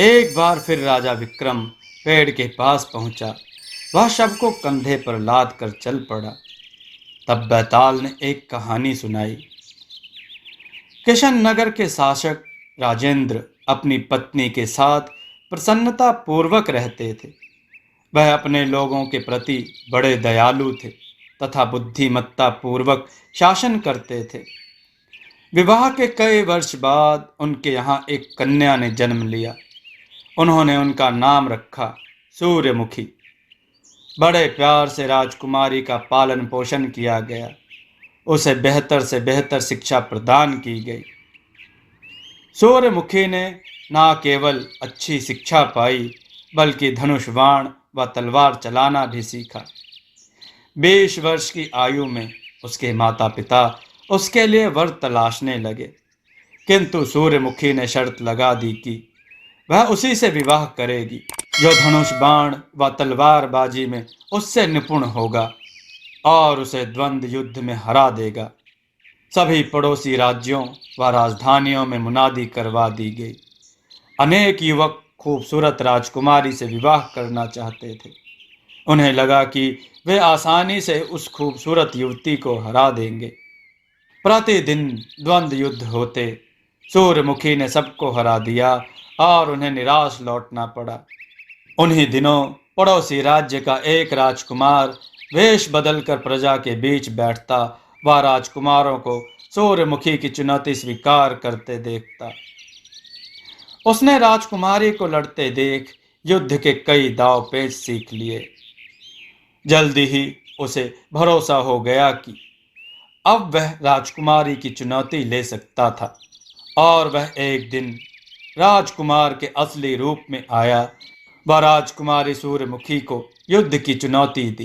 एक बार फिर राजा विक्रम पेड़ के पास पहुंचा। वह शव को कंधे पर लाद कर चल पड़ा। तब बैताल ने एक कहानी सुनाई। किशन नगर के शासक राजेंद्र अपनी पत्नी के साथ प्रसन्नता पूर्वक रहते थे। वह अपने लोगों के प्रति बड़े दयालु थे तथा बुद्धिमत्ता पूर्वक शासन करते थे। विवाह के कई वर्ष बाद उनके यहाँ एक कन्या ने जन्म लिया। उन्होंने उनका नाम रखा सूर्यमुखी। बड़े प्यार से राजकुमारी का पालन पोषण किया गया। उसे बेहतर से बेहतर शिक्षा प्रदान की गई। सूर्यमुखी ने न केवल अच्छी शिक्षा पाई बल्कि धनुष बाण व तलवार चलाना भी सीखा। 20 वर्ष की आयु में उसके माता पिता उसके लिए वर तलाशने लगे, किंतु सूर्यमुखी ने शर्त लगा दी कि वह उसी से विवाह करेगी जो धनुष बाण व तलवारबाजी में उससे निपुण होगा और उसे द्वंद्व युद्ध में हरा देगा। सभी पड़ोसी राज्यों व राजधानियों में मुनादी करवा दी गई। अनेक युवक खूबसूरत राजकुमारी से विवाह करना चाहते थे। उन्हें लगा कि वे आसानी से उस खूबसूरत युवती को हरा देंगे। प्रतिदिन द्वंद्व युद्ध होते। सूर्यमुखी ने सबको हरा दिया और उन्हें निराश लौटना पड़ा। उन्हीं दिनों पड़ोसी राज्य का एक राजकुमार वेश बदलकर प्रजा के बीच बैठता व राजकुमारों को सूर्यमुखी की चुनौती स्वीकार करते देखता। उसने राजकुमारी को लड़ते देख युद्ध के कई दांव पेच सीख लिए। जल्दी ही उसे भरोसा हो गया कि अब वह राजकुमारी की चुनौती ले सकता था और वह एक दिन राजकुमार के असली रूप में आया व राजकुमारी सूर्यमुखी को युद्ध की चुनौती दी।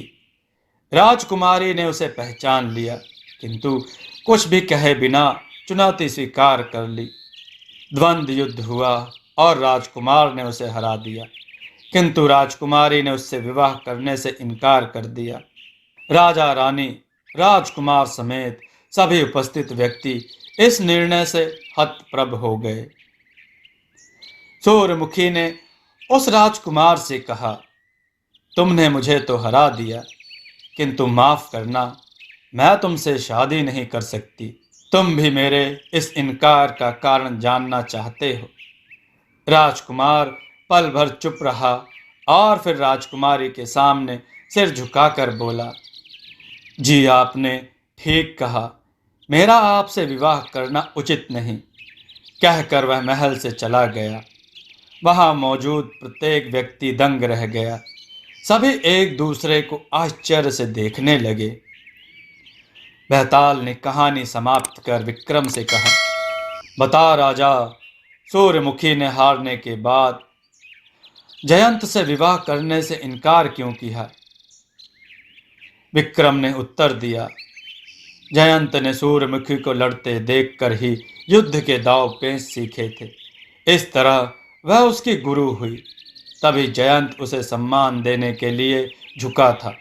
राजकुमारी ने उसे पहचान लिया, किंतु कुछ भी कहे बिना चुनौती स्वीकार कर ली। द्वंद्व युद्ध हुआ और राजकुमार ने उसे हरा दिया, किंतु राजकुमारी ने उससे विवाह करने से इनकार कर दिया। राजा रानी, राजकुमार समेत सभी उपस्थित व्यक्ति इस निर्णय से हतप्रभ हो गए। सूर्यमुखी ने उस राजकुमार से कहा, तुमने मुझे तो हरा दिया, किंतु माफ करना, मैं तुमसे शादी नहीं कर सकती। तुम भी मेरे इस इनकार का कारण जानना चाहते हो। राजकुमार पल भर चुप रहा और फिर राजकुमारी के सामने सिर झुकाकर बोला, जी आपने ठीक कहा, मेरा आपसे विवाह करना उचित नहीं। कहकर वह महल से चला गया। वहां मौजूद प्रत्येक व्यक्ति दंग रह गया। सभी एक दूसरे को आश्चर्य से देखने लगे। बैताल ने कहानी समाप्त कर विक्रम से कहा, बता राजा, सूर्यमुखी ने हारने के बाद जयंत से विवाह करने से इनकार क्यों किया? विक्रम ने उत्तर दिया, जयंत ने सूर्यमुखी को लड़ते देखकर ही युद्ध के दांव पेच सीखे थे। इस तरह वह उसकी गुरु हुई। तभी जयंत उसे सम्मान देने के लिए झुका था।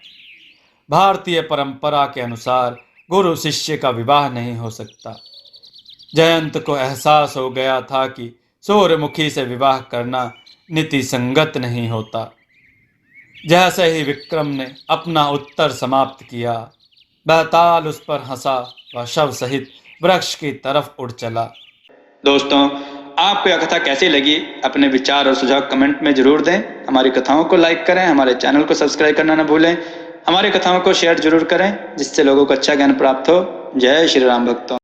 भारतीय परंपरा के अनुसार गुरु शिष्य का विवाह नहीं हो सकता। जयंत को एहसास हो गया था कि सूर्यमुखी से विवाह करना नीति संगत नहीं होता। जैसे ही विक्रम ने अपना उत्तर समाप्त किया, बैताल उस पर हंसा व शव सहित वृक्ष की तरफ उड़ चला। दोस्तों, आपको यह कथा कैसी लगी? अपने विचार और सुझाव कमेंट में जरूर दें। हमारी कथाओं को लाइक करें, हमारे चैनल को सब्सक्राइब करना न भूलें। हमारी कथाओं को शेयर जरूर करें, जिससे लोगों को अच्छा ज्ञान प्राप्त हो। जय श्री राम भक्तों।